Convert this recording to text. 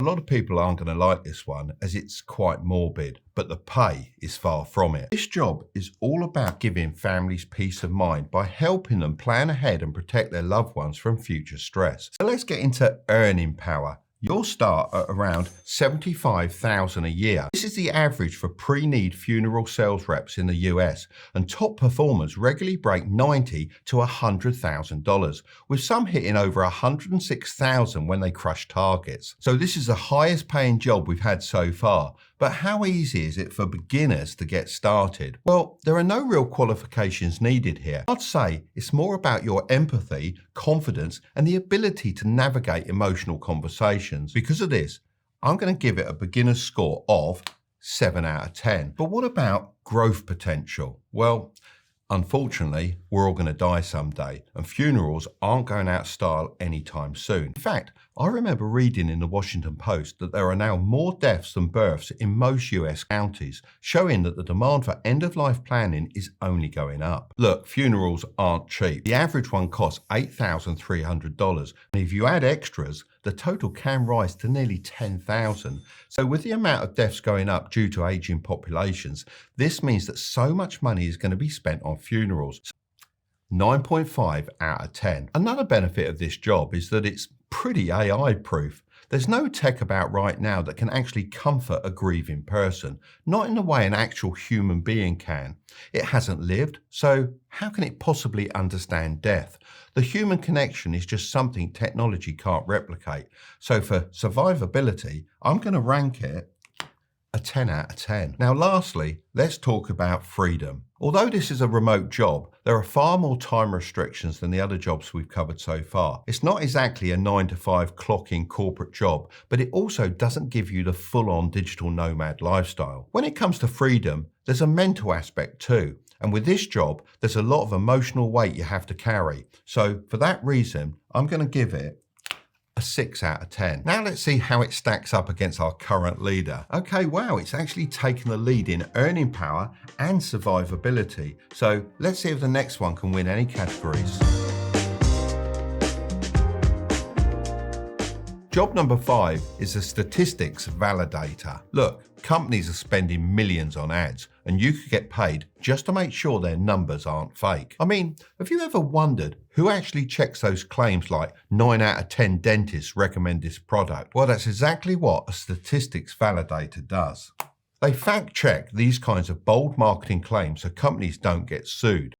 A lot of people aren't going to like this one as it's quite morbid, but the pay is far from it. This job is all about giving families peace of mind by helping them plan ahead and protect their loved ones from future stress. So let's get into earning power. You'll start at around $75,000 a year. This is the average for pre-need funeral sales reps in the US, and top performers regularly break $90,000 to $100,000, with some hitting over $106,000 when they crush targets. So this is the highest paying job we've had so far. But how easy is it for beginners to get started? Well, there are no real qualifications needed here. I'd say it's more about your empathy, confidence, and the ability to navigate emotional conversations. Because of this, I'm going to give it a beginner's score of 7 out of 10. But what about growth potential? Well, unfortunately, we're all going to die someday, and funerals aren't going out of style anytime soon. In fact, I remember reading in the Washington Post that there are now more deaths than births in most US counties, showing that the demand for end-of-life planning is only going up. Look, funerals aren't cheap. The average one costs $8,300, and if you add extras, the total can rise to nearly $10,000. So with the amount of deaths going up due to aging populations, this means that so much money is going to be spent on funerals. 9.5 out of 10. Another benefit of this job is that it's pretty AI proof. There's no tech about right now that can actually comfort a grieving person, not in the way an actual human being can. It hasn't lived, so how can it possibly understand death? The human connection is just something technology can't replicate. So for survivability, I'm going to rank it a 10 out of 10. Now lastly, let's talk about freedom. Although this is a remote job, there are far more time restrictions than the other jobs we've covered so far. It's not exactly a 9-to-5 clock-in corporate job, but it also doesn't give you the full-on digital nomad lifestyle. When it comes to freedom, there's a mental aspect too. And with this job, there's a lot of emotional weight you have to carry. So for that reason, I'm going to give it a 6 out of 10. Now let's see how it stacks up against our current leader. Okay, wow, it's actually taken the lead in earning power and survivability. So let's see if the next one can win any categories. Job number 5 is a statistics validator. Look, companies are spending millions on ads, and you could get paid just to make sure their numbers aren't fake. I mean, have you ever wondered who actually checks those claims like 9 out of 10 dentists recommend this product? Well, that's exactly what a statistics validator does. They fact check these kinds of bold marketing claims so companies don't get sued.